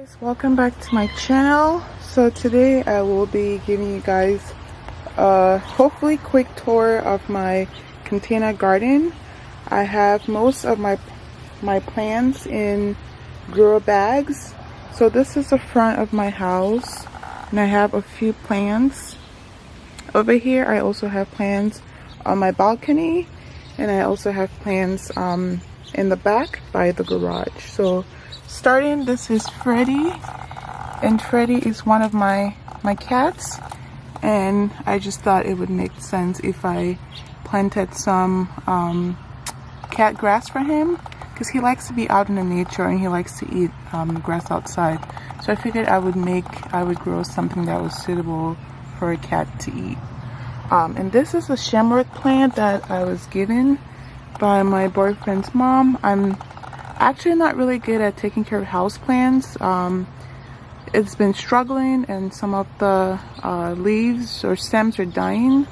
Guys, welcome back to my channel. So today I will be giving you guys a hopefully quick tour of my container garden. I have most of my plants in grow bags. So this is the front of my house and I have a few plants over here. I also have plants on my balcony and I also have plants in the back by the garage. So starting, this is Freddie, and Freddie is one of my cats, and I just thought it would make sense if I planted some cat grass for him, because he likes to be out in the nature and he likes to eat grass outside. So I figured I would grow something that was suitable for a cat to eat. And this is a shamrock plant that I was given by my boyfriend's mom. I'm actually not really good at taking care of houseplants. It's been struggling and some of the leaves or stems are dying.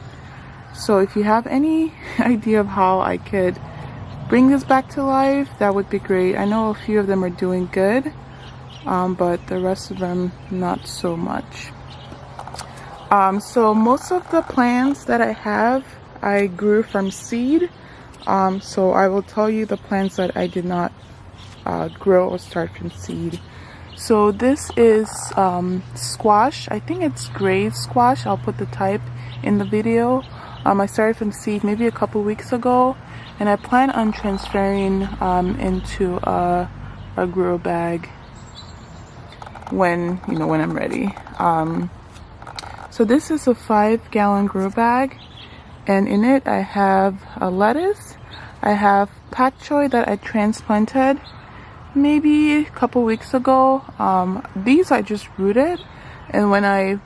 So if you have any idea of how I could bring this back to life, that would be great. I know a few of them are doing good, but the rest of them not so much. So most of the plants that I have, I grew from seed. So I will tell you the plants that I did not grow or start from seed. So this is squash. I think it's gray squash. I'll put the type in the video. I started from seed maybe a couple weeks ago, and I plan on transferring into a grow bag when I'm ready. So this is a 5-gallon grow bag, and in it I have a lettuce. I have PAK CHOI that I transplanted maybe a couple weeks ago. These I just rooted, and when I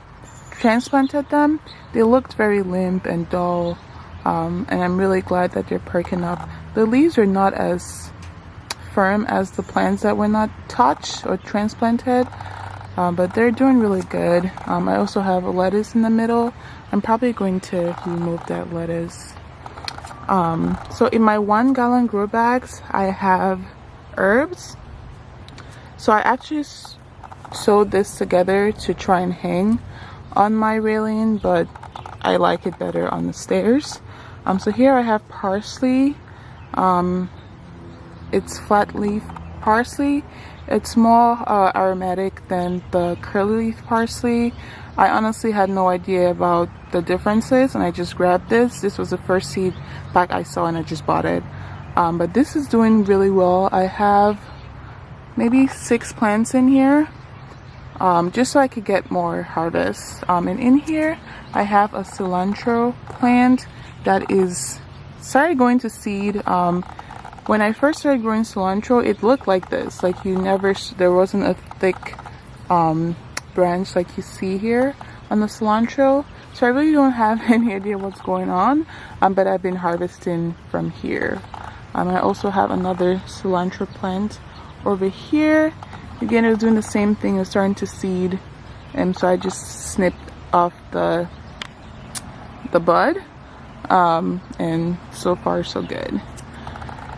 transplanted them, they looked very limp and dull, and I'm really glad that they're perking up. The leaves are not as firm as the plants that were not touched or transplanted, but they're doing really good. I also have a lettuce in the middle. I'm probably going to remove that lettuce. So in my 1-gallon grow bags, I have herbs. So I actually sewed this together to try and hang on my railing, but I like it better on the stairs. So here I have parsley. It's flat leaf parsley. It's more aromatic than the curly leaf parsley. I honestly had no idea about the differences, and I just grabbed this. This was the first seed pack I saw and I just bought it. But this is doing really well. I have maybe 6 plants in here, just so I could get more harvest. And in here I have a cilantro plant that is started going to seed. When I first started growing cilantro, it looked like this. Like there wasn't a thick branch like you see here on the cilantro. So I really don't have any idea what's going on, but I've been harvesting from here. I also have another cilantro plant over here. Again, it was doing the same thing. It was starting to seed, and so I just snipped off the bud, and so far so good.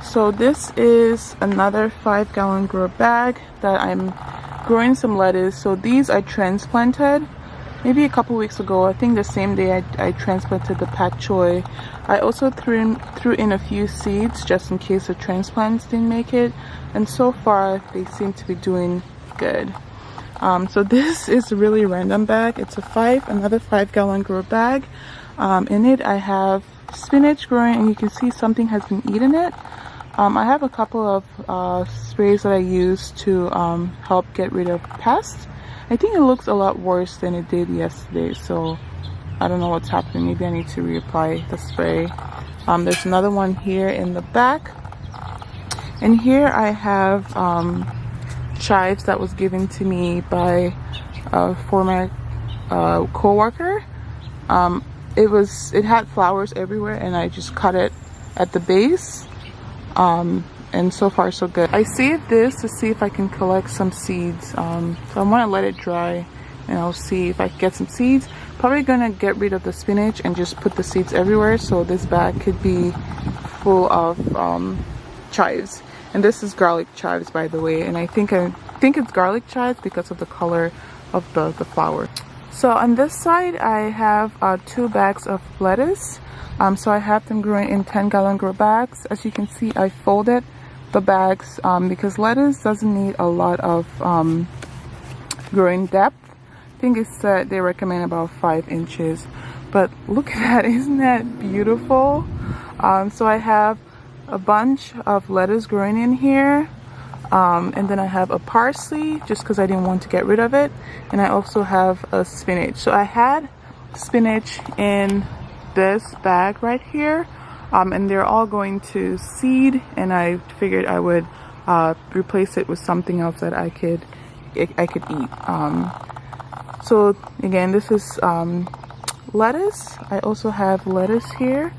So this is another 5-gallon grow bag that I'm growing some lettuce. So these I transplanted maybe a couple weeks ago. I think the same day I transplanted the PAK CHOI. I also threw in a few seeds just in case the transplants didn't make it, and so far they seem to be doing good. So this is a really random bag. It's another 5-gallon grow bag. In it I have spinach growing, and you can see something has been eating it. I have a couple of sprays that I use to help get rid of pests. I think it looks a lot worse than it did yesterday, so I don't know what's happening. Maybe I need to reapply the spray. There's another one here in the back, and here I have chives that was given to me by a former co-worker. It had flowers everywhere, and I just cut it at the base. And so far so good. I saved this to see if I can collect some seeds. So I want to let it dry, and I'll see if I can get some seeds. Probably gonna get rid of the spinach and just put the seeds everywhere, so this bag could be full of chives. And this is garlic chives, by the way, and I think think it's garlic chives because of the color of the flower. So on this side I have 2 bags of lettuce. So I have them growing in 10-gallon grow bags. As you can see, I folded the bags because lettuce doesn't need a lot of growing depth. I think it said they recommend about 5 inches, but look at that, isn't that beautiful? So I have a bunch of lettuce growing in here, and then I have a parsley just because I didn't want to get rid of it, and I also have a spinach. So I had spinach in this bag right here, and they're all going to seed, and I figured I would replace it with something else that I could eat. So again, this is lettuce. I also have lettuce here.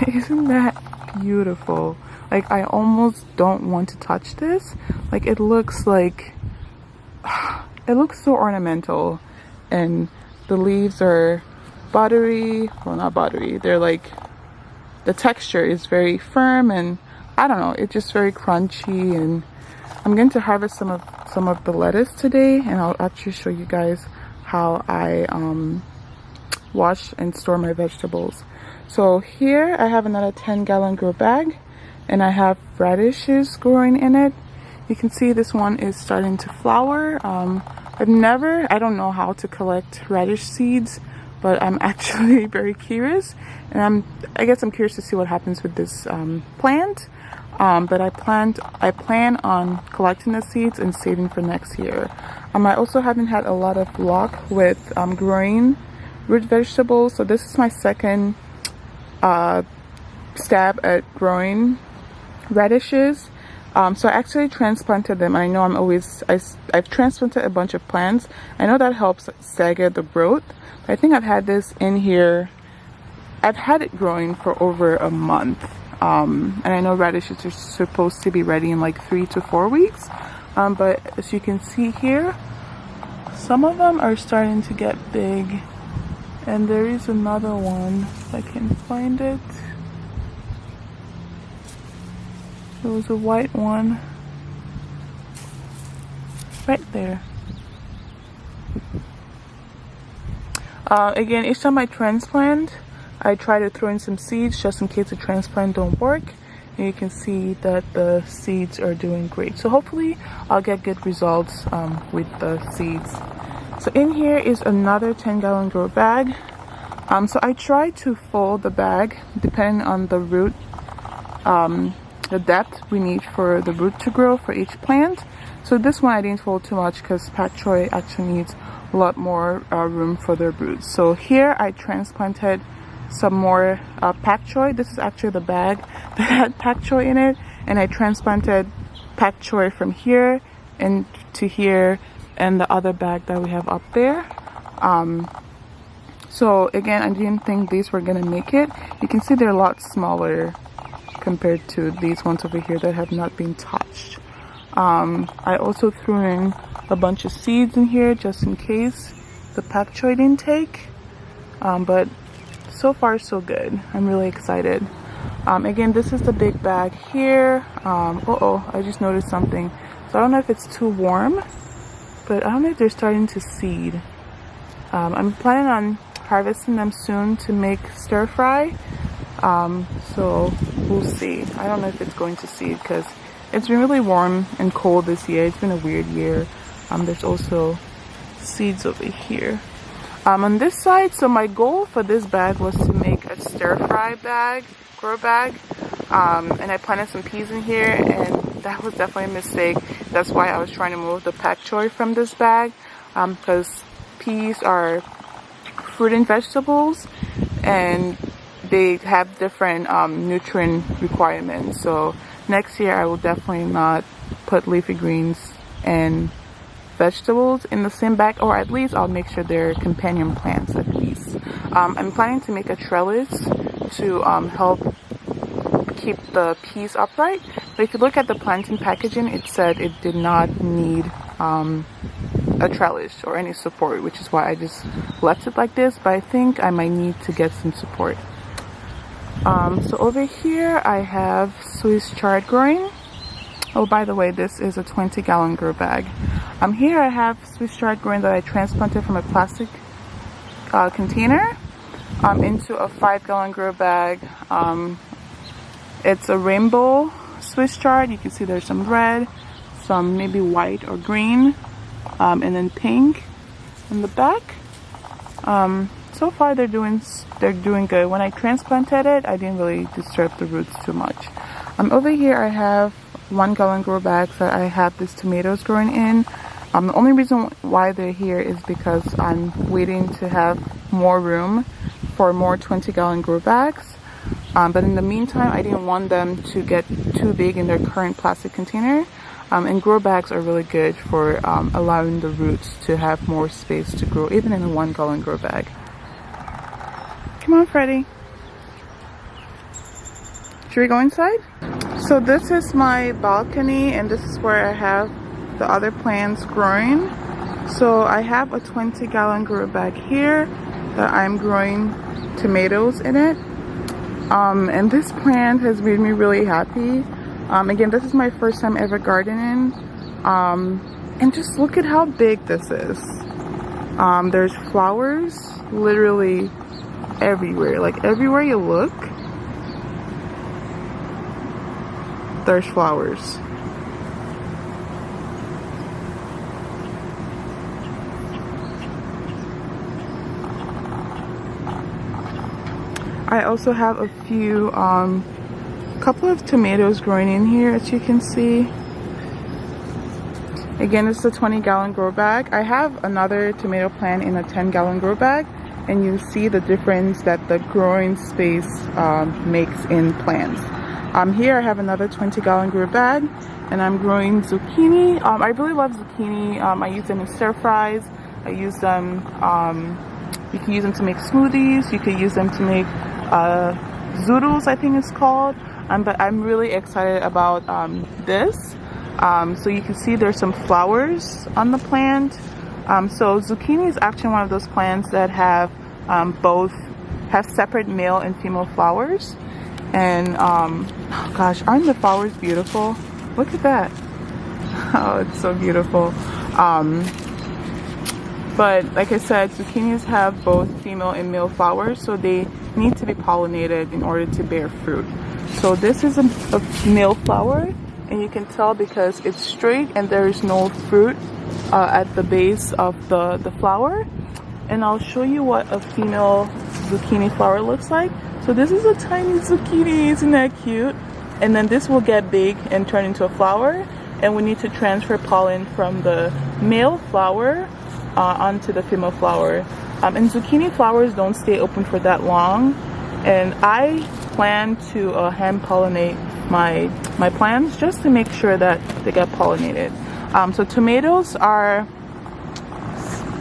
Isn't that beautiful? Like, I almost don't want to touch this. Like, it looks like it looks so ornamental, and the leaves are buttery. Well, not buttery, they're like, the texture is very firm, and I don't know, it's just very crunchy. And I'm going to harvest some of the lettuce today, and I'll actually show you guys how I wash and store my vegetables. So here I have another 10-gallon grow bag, and I have radishes growing in it. You can see this one is starting to flower. I don't know how to collect radish seeds, but I'm actually very curious, and I guess I'm curious to see what happens with this plant. But I plan on collecting the seeds and saving for next year. I also haven't had a lot of luck with growing root vegetables, so this is my second stab at growing radishes. So I actually transplanted them. I know I've transplanted a bunch of plants. I know that helps stagger the growth. But I think I've had this in here. I've had it growing for over a month. And I know radishes are supposed to be ready in like 3 to 4 weeks. But as you can see here, some of them are starting to get big. And there is another one, if I can find it. There was a white one right there. Again, each time I transplant, I try to throw in some seeds just in case the transplant don't work. And you can see that the seeds are doing great. So hopefully I'll get good results with the seeds. So in here is another 10-gallon grow bag. So I try to fold the bag depending on the root, the depth we need for the root to grow for each plant. So this one I didn't fold too much because pak choi actually needs a lot more room for their roots. So here I transplanted some more pak choi. This is actually the bag that had pak choi in it, and I transplanted pak choi from here and to here, and the other bag that we have up there. So again, I didn't think these were gonna make it. You can see they're a lot smaller compared to these ones over here that have not been touched. I also threw in a bunch of seeds in here just in case the pak choi didn't take, but so far so good. I'm really excited. Again, this is the big bag here. I just noticed something. So I don't know if it's too warm, but I don't know if they're starting to seed. I'm planning on harvesting them soon to make stir fry. So we'll see. I don't know if it's going to seed because it's been really warm and cold this year. It's been a weird year. There's also seeds over here. On this side, so my goal for this bag was to make a stir fry bag, grow bag. And I planted some peas in here, and that was definitely a mistake. That's why I was trying to move the pak choi from this bag, because peas are fruit and vegetables, and they have different nutrient requirements. So next year I will definitely not put leafy greens and vegetables in the same bag, or at least I'll make sure they're companion plants at least. I'm planning to make a trellis to help keep the peas upright, but if you look at the planting packaging, it said it did not need a trellis or any support, which is why I just left it like this, but I think I might need to get some support. So over here I have Swiss chard growing. Oh, by the way, this is a 20-gallon grow bag. Here I have Swiss chard growing that I transplanted from a plastic container into a 5-gallon grow bag. It's a rainbow Swiss chard. You can see there's some red, some maybe white or green, and then pink in the back. So far they're doing good. When I transplanted it, I didn't really disturb the roots too much. Over here I have 1-gallon grow bags that I have these tomatoes growing in. The only reason why they're here is because I'm waiting to have more room for more 20-gallon grow bags. But in the meantime, I didn't want them to get too big in their current plastic container. And grow bags are really good for allowing the roots to have more space to grow, even in a 1-gallon grow bag. Come on, Freddie. Should we go inside? So this is my balcony, and this is where I have the other plants growing. So I have a 20-gallon grow bag here that I'm growing tomatoes in it. And this plant has made me really happy. Again, this is my first time ever gardening. And just look at how big this is. There's flowers literally everywhere. Like everywhere you look, there's flowers. I also have a few, couple of tomatoes growing in here, as you can see. Again, it's a 20-gallon grow bag. I have another tomato plant in a 10-gallon grow bag, and you see the difference that the growing space makes in plants. Here I have another 20-gallon grow bag, and I'm growing zucchini. I really love zucchini. I use them in stir fries. I use them, you can use them to make smoothies. You can use them to make zoodles, I think it's called. But I'm really excited about this. So you can see there's some flowers on the plant. So zucchini is actually one of those plants that have separate male and female flowers. And oh gosh, aren't the flowers beautiful? Look at that. Oh, it's so beautiful. But like I said, zucchinis have both female and male flowers, so they need to be pollinated in order to bear fruit. So this is a male flower, and you can tell because it's straight and there is no fruit at the base of the flower. And I'll show you what a female zucchini flower looks like. So this is a tiny zucchini, isn't that cute? And then this will get big and turn into a flower, and we need to transfer pollen from the male flower onto the female flower. And zucchini flowers don't stay open for that long, and I plan to hand pollinate my plants just to make sure that they get pollinated. So tomatoes are,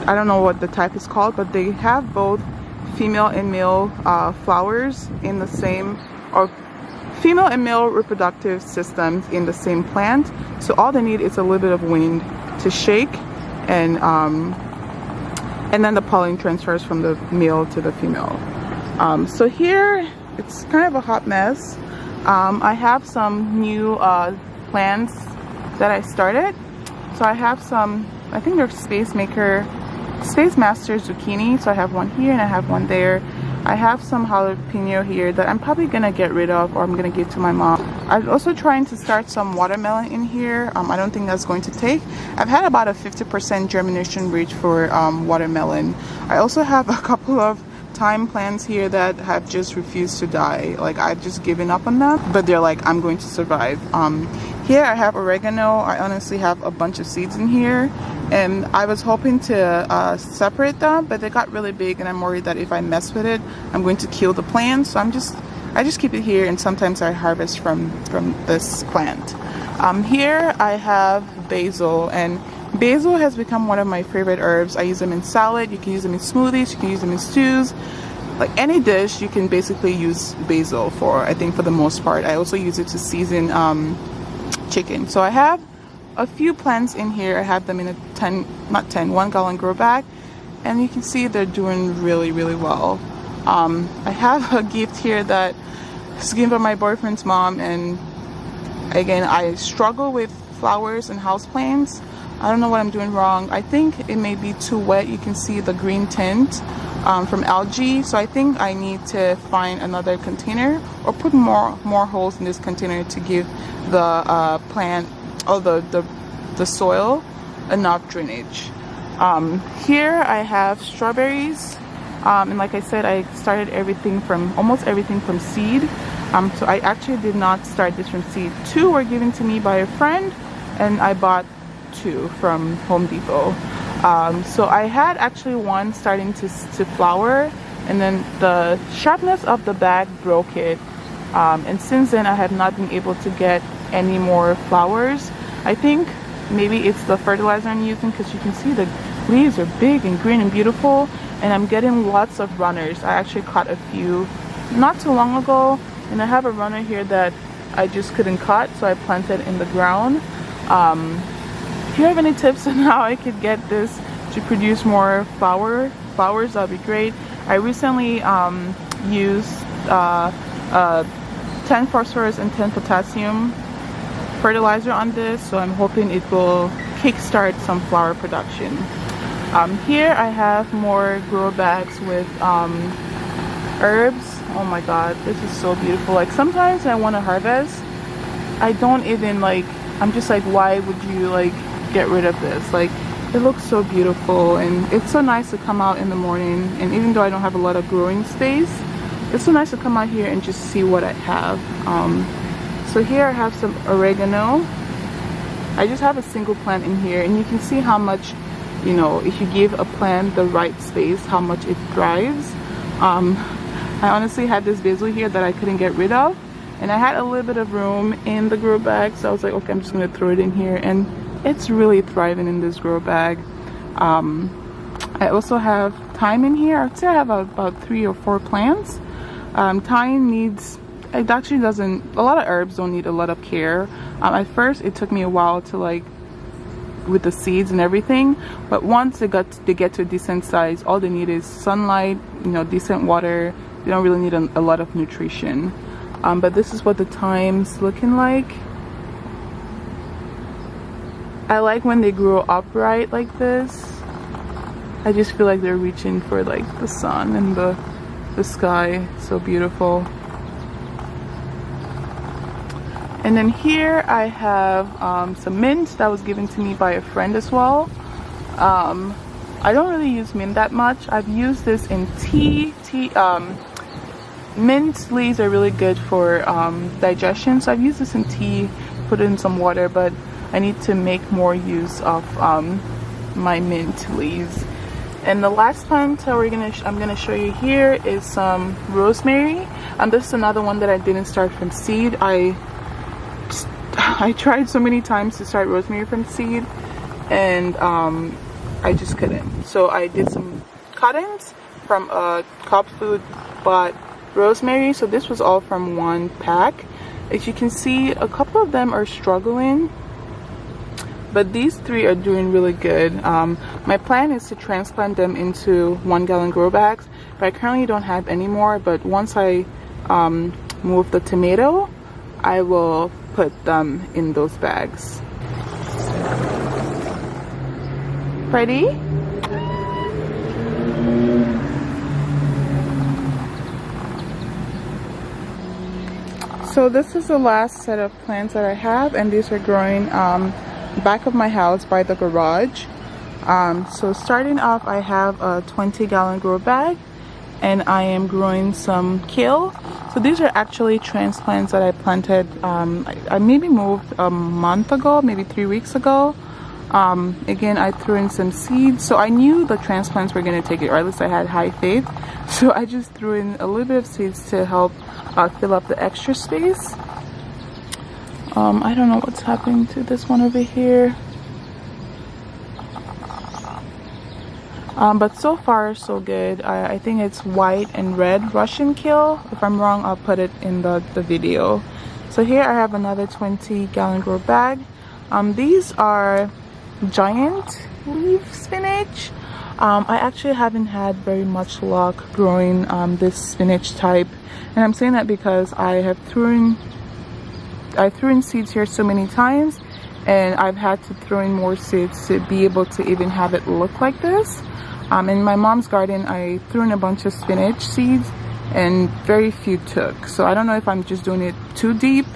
I don't know what the type is called, but they have both female and male flowers in the same, or female and male reproductive systems in the same plant. So all they need is a little bit of wind to shake, and then the pollen transfers from the male to the female. So here it's kind of a hot mess. I have some new plants that I started. So I have some, I think they're Space Master zucchini. So I have one here and I have one there. I have some jalapeno here that I'm probably gonna get rid of, or I'm gonna give to my mom. I'm also trying to start some watermelon in here. I don't think that's going to take. I've had about a 50% germination rate for watermelon. I also have a couple of thyme plants here that have just refused to die. Like, I've just given up on them, but they're like, I'm going to survive. Here I have oregano. I honestly have a bunch of seeds in here, and I was hoping to separate them, but they got really big, and I'm worried that if I mess with it, I'm going to kill the plant. So I just keep it here, and sometimes I harvest from this plant. Here I have basil, and basil has become one of my favorite herbs. I use them in salad, you can use them in smoothies, you can use them in stews. Like any dish, you can basically use basil for, I think, for the most part. I also use it to season chicken. So I have a few plants in here. I have them in a 1-gallon grow bag, and you can see they're doing really, really well. I have a gift here that was given by my boyfriend's mom, and Again, I struggle with flowers and houseplants. I don't know what I'm doing wrong. I think it may be too wet. You can see the green tint from algae. So I think I need to find another container or put more holes in this container to give the plant or the soil enough drainage. Here I have strawberries. And like I said, I started almost everything from seed. So I actually did not start this from seed. 2 were given to me by a friend, and I bought 2 from Home Depot. So I had actually one starting to flower, and then the sharpness of the bag broke it. And since then I have not been able to get any more flowers. I think maybe it's the fertilizer I'm using, because you can see the leaves are big and green and beautiful, and I'm getting lots of runners. I actually caught a few not too long ago, and I have a runner here that I just couldn't cut, so I planted in the ground. If you have any tips on how I could get this to produce more flowers, that'd be great. I recently used 10 phosphorus and 10 potassium fertilizer on this, so I'm hoping it will kickstart some flower production. Here I have more grow bags with herbs. Oh my god, this is so beautiful. Like, sometimes I want to harvest, I don't even I'm just like, why would you get rid of this? Like, it looks so beautiful, and it's so nice to come out in the morning, and even though I don't have a lot of growing space, it's so nice to come out here and just see what I have. So here I have some oregano. I just have a single plant in here, and you can see how much, you know, if you give a plant the right space, how much it thrives. I honestly had this basil here that I couldn't get rid of, and I had a little bit of room in the grow bag, so I was like, okay, I'm just gonna throw it in here, and it's really thriving in this grow bag. I also have thyme in here. I'd say I have about 3 or 4 plants. Thyme needs, it actually doesn't, a lot of herbs don't need a lot of care. At first it took me a while to with the seeds and everything, but once they get to a decent size, all they need is sunlight, you know, decent water. They don't really need a lot of nutrition. But this is what the thyme's looking like. I like when they grow upright like this. I just feel like they're reaching for the sun and the sky. It's so beautiful. And then here I have some mint that was given to me by a friend as well. I don't really use mint that much. I've used this in tea. Mint leaves are really good for digestion, so I've used this in tea, put it in some water, but I need to make more use of my mint leaves. And the last plant I'm gonna show you here is some rosemary. This is another one that I didn't start from seed. I tried so many times to start rosemary from seed, and I just couldn't. So I did some cuttings from a Cub Food bought rosemary. So this was all from one pack. As you can see, a couple of them are struggling, but these 3 are doing really good. My plan is to transplant them into 1-gallon grow bags, but I currently don't have any more. But once I move the tomato, I will put them in those bags. Freddie? So this is the last set of plants that I have, and these are growing back of my house by the garage. So starting off, I have a 20-gallon grow bag, and I am growing some kale. So these are actually transplants that I planted. I maybe moved a month ago, maybe 3 weeks ago. Again, I threw in some seeds, so I knew the transplants were going to take it, or at least I had high faith. So I just threw in a little bit of seeds to help fill up the extra space. I don't know what's happening to this one over here. But so far so good. I think it's white and red Russian kale. If I'm wrong, I'll put it in the video. So here I have another 20-gallon grow bag. These are giant leaf spinach. I actually haven't had very much luck growing this spinach type, and I'm saying that because I I threw in seeds here so many times, and I've had to throw in more seeds to be able to even have it look like this. In my mom's garden, I threw in a bunch of spinach seeds and very few took. So I don't know if I'm just doing it too deep,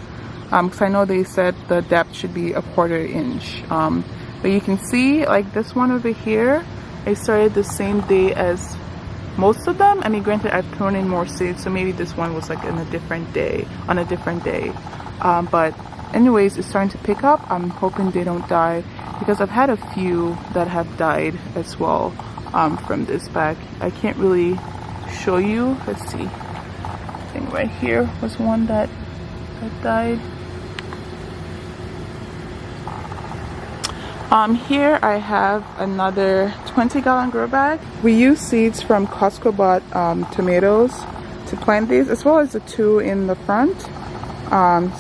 because I know they said the depth should be 1/4 inch. But you can see, like this one over here, I started the same day as most of them. I mean, granted, I've thrown in more seeds, so maybe this one was like on a different day. But anyways, it's starting to pick up. I'm hoping they don't die, because I've had a few that have died as well from this bag. I can't really show you. Let's see. I think right here was one that died. Here I have another 20-gallon grow bag. We use seeds from Costco bought tomatoes to plant these, as well as the 2 in the front.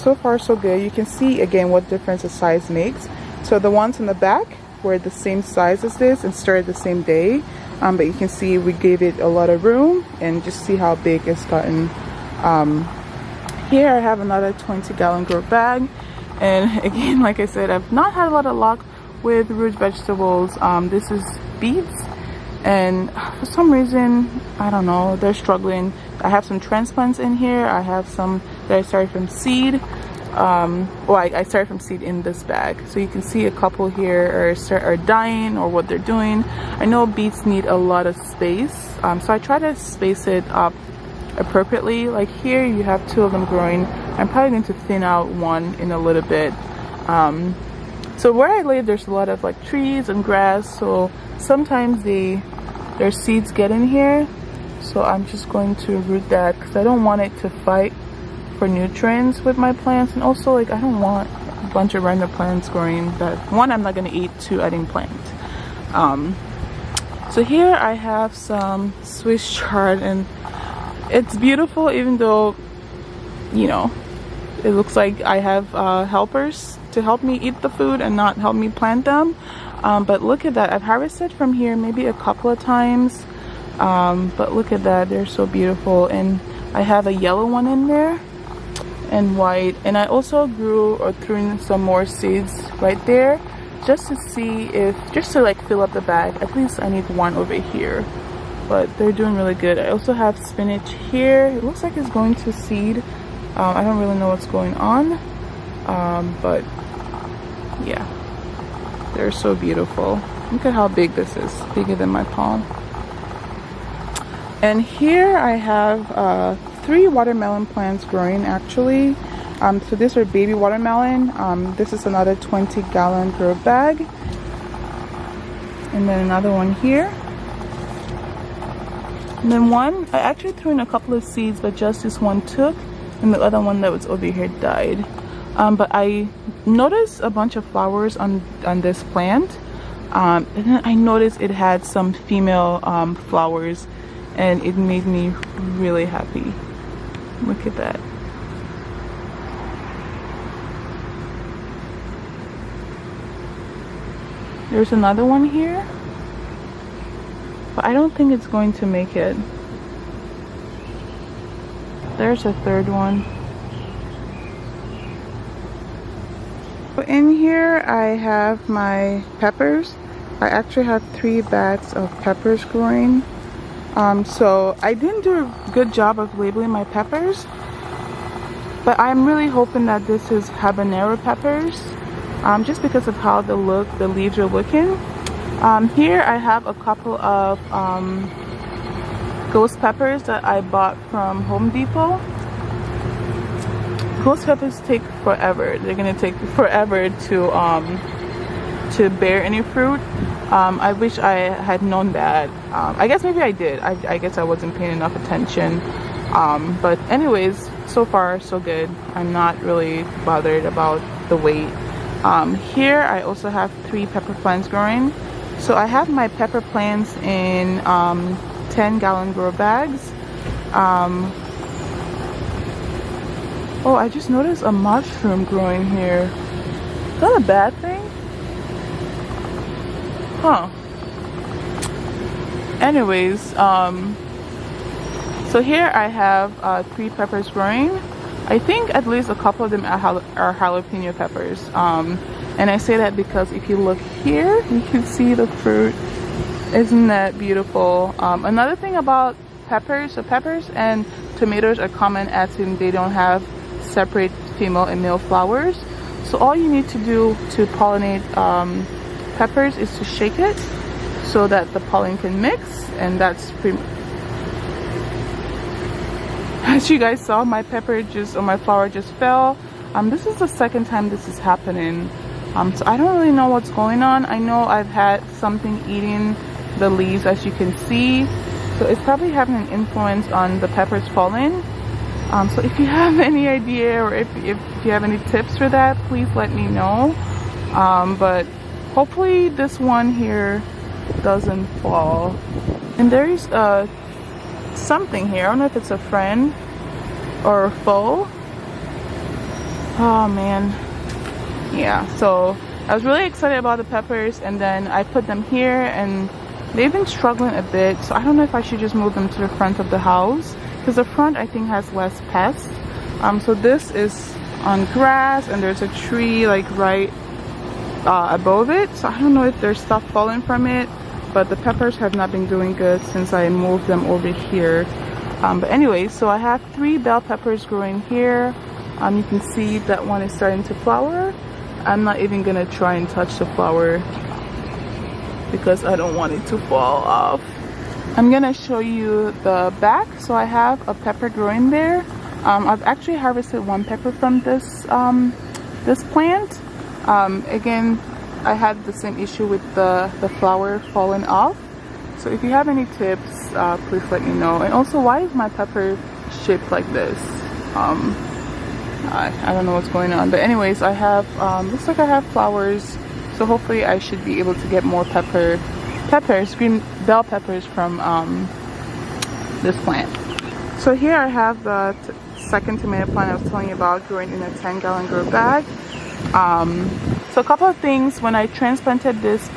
So far so good. You can see again what difference the size makes. So the ones in the back were the same size as this and started the same day, but you can see we gave it a lot of room, and just see how big it's gotten. Here I have another 20-gallon grow bag, and again, like I said, I've not had a lot of luck with root vegetables. This is beets, and for some reason, I don't know, they're struggling. I have some transplants in here. I have some that I started from seed. I started from seed in this bag, so you can see a couple here are dying or what they're doing. I know beets need a lot of space, so I try to space it up appropriately. Like here you have 2 of them growing. I'm probably going to thin out one in a little bit. So where I live, there's a lot of like trees and grass, so sometimes their seeds get in here. So I'm just going to root that, because I don't want it to fight for nutrients with my plants. And also, like, I don't want a bunch of random plants growing that, 1, I'm not going to eat, 2, I didn't plant. So here I have some Swiss chard, and it's beautiful, even though, you know, it looks like I have helpers to help me eat the food and not help me plant them. But look at that. I've harvested from here maybe a couple of times, but look at that, they're so beautiful. And I have a yellow one in there and white, and I also grew or threw in some more seeds right there, just to see if, just to like fill up the bag. At least I need one over here, but they're doing really good. I also have spinach here. It looks like it's going to seed. I don't really know what's going on, but yeah, they're so beautiful. Look at how big this is, bigger than my palm. And here I have 3 watermelon plants growing actually. So these are baby watermelon. This is another 20-gallon grow bag, and then another one here. And then one, I actually threw in a couple of seeds, but just this one took, and the other one that was over here died. But I noticed a bunch of flowers on this plant, and then I noticed it had some female flowers, and it made me really happy. Look at that. There's another one here, but I don't think it's going to make it. There's a third one. In here I have my peppers. I actually have 3 bags of peppers growing. So I didn't do a good job of labeling my peppers, but I'm really hoping that this is habanero peppers, just because of how the leaves are looking. Here I have a couple of ghost peppers that I bought from Home Depot. Ghost peppers take forever. They're gonna take forever to bear any fruit. I wish I had known that. I guess maybe I did. I guess I wasn't paying enough attention. But anyways, so far so good. I'm not really bothered about the weight. Here I also have 3 pepper plants growing. So I have my pepper plants in 10-gallon grow bags. Oh, I just noticed a mushroom growing here. Is that a bad thing? Huh. Anyways, so here I have 3 peppers growing. I think at least a couple of them are jalapeno peppers. And I say that because if you look here, you can see the fruit. Isn't that beautiful? Another thing about peppers, so peppers and tomatoes are common as in they don't have separate female and male flowers. So all you need to do to pollinate peppers is to shake it so that the pollen can mix, and that's pretty much. As you guys saw, my pepper just, or my flower just fell. This is the second time this is happening. So I don't really know what's going on. I know I've had something eating the leaves, as you can see. So it's probably having an influence on the peppers falling. So if you have any idea, or if you have any tips for that, please let me know. But hopefully this one here doesn't fall. And there is something here. I don't know if it's a friend or a foe. Oh man. Yeah, so I was really excited about the peppers, and then I put them here and they've been struggling a bit. So I don't know if I should just move them to the front of the house, because the front I think has less pests. So this is on grass, and there's a tree like right above it. So I don't know if there's stuff falling from it, but the peppers have not been doing good since I moved them over here. But anyway, so I have 3 bell peppers growing here. You can see that one is starting to flower. I'm not even gonna try and touch the flower because I don't want it to fall off. I'm gonna show you the back. So I have a pepper growing there. I've actually harvested 1 pepper from this this plant. Again, I had the same issue with the flower falling off. So if you have any tips, please let me know. And also, why is my pepper shaped like this? I don't know what's going on. But anyways, I have looks like I have flowers. So hopefully I should be able to get more peppers, green bell peppers from this plant. So here I have the second tomato plant I was telling you about, growing in a 10-gallon grow bag. So a couple of things. When I transplanted this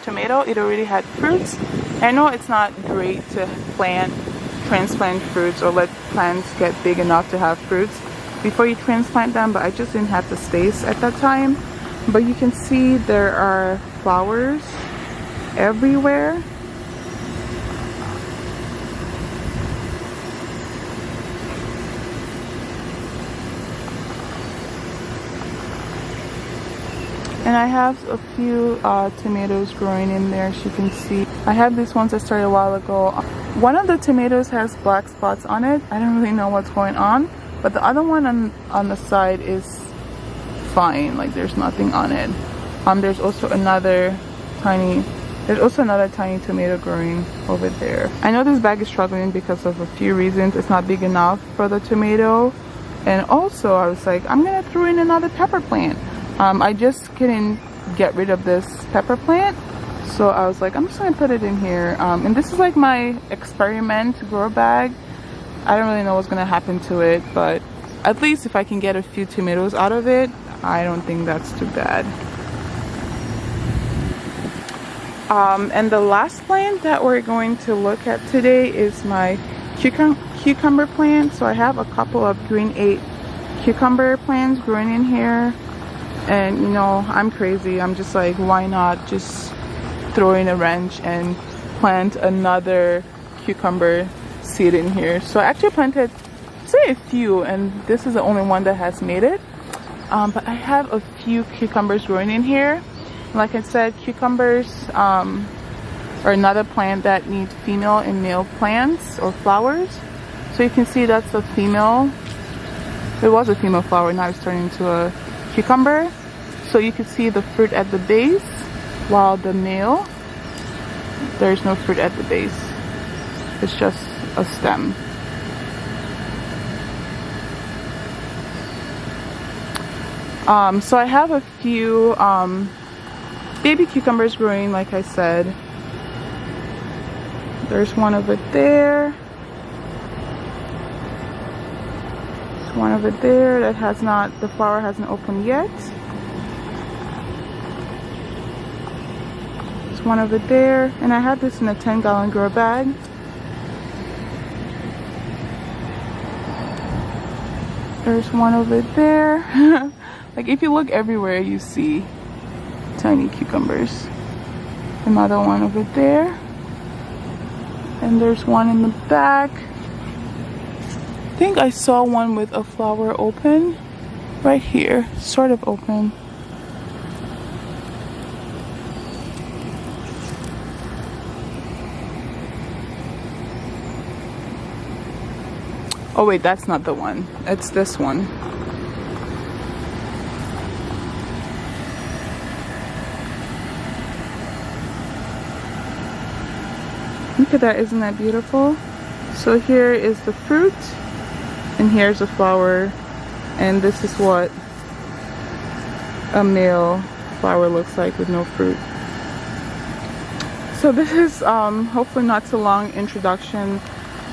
tomato, it already had fruits. I know it's not great to transplant fruits or let plants get big enough to have fruits before you transplant them, but I just didn't have the space at that time. But you can see there are flowers everywhere. And I have a few tomatoes growing in there, as you can see. I have these ones that started a while ago. One of the tomatoes has black spots on it. I don't really know what's going on, but the other one on the side is fine, like there's nothing on it. There's also another tiny tomato growing over there. I know this bag is struggling because of a few reasons. It's not big enough for the tomato, and also I was like, I'm gonna throw in another pepper plant. I just couldn't get rid of this pepper plant, so I was like, I'm just gonna put it in here. And this is like my experiment grow bag. I don't really know what's gonna happen to it, but at least if I can get a few tomatoes out of it, I don't think that's too bad. And the last plant that we're going to look at today is my cucumber plant. So I have a couple of green 8 cucumber plants growing in here. And you know, I'm crazy. I'm just like, why not just throw in a wrench and plant another cucumber seed in here. So I actually planted, say, a few, and this is the only one that has made it. But I have a few cucumbers growing in here. Like I said, cucumbers are another plant that needs female and male plants or flowers. So you can see that's a female. It was a female flower, now it's turning into a cucumber. So you can see the fruit at the base, while the male, there's no fruit at the base. It's just a stem. So I have a few baby cucumbers growing, like I said. There's one over there. There's one over there that has not, the flower hasn't opened yet. There's one over there, and I had this in a 10-gallon grow bag. There's one over there. Like if you look everywhere, you see tiny cucumbers. Another one over there. And there's one in the back. I think I saw one with a flower open right here, sort of open. Oh wait, that's not the one. It's this one. Look at that, isn't that beautiful? So here is the fruit, and here's a flower, and this is what a male flower looks like with no fruit. So this is hopefully not too long introduction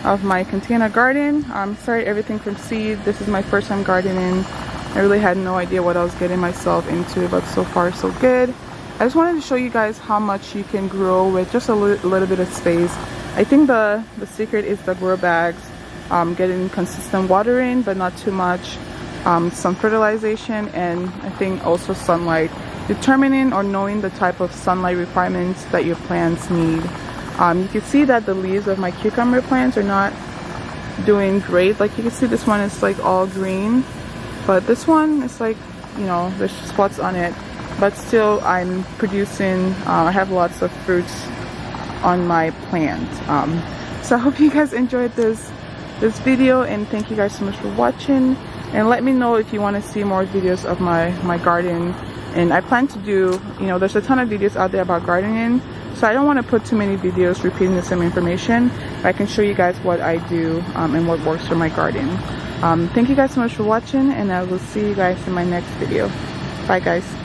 of my container garden. Started everything from seed. This is my first time gardening. I really had no idea what I was getting myself into, but so far so good. I just wanted to show you guys how much you can grow with just a little bit of space. I think the secret is the grow bags, getting consistent watering but not too much, some fertilization, and I think also sunlight. Determining or knowing the type of sunlight requirements that your plants need. You can see that the leaves of my cucumber plants are not doing great. Like you can see this one is like all green, but this one is like, you know, there's spots on it, but still I'm producing, I have lots of fruits on my plant. So I hope you guys enjoyed this video, and thank you guys so much for watching, and let me know if you want to see more videos of my garden. And I plan to do, you know, there's a ton of videos out there about gardening, so I don't want to put too many videos repeating the same information, but I can show you guys what I do and what works for my garden. Thank you guys so much for watching, and I will see you guys in my next video. Bye guys.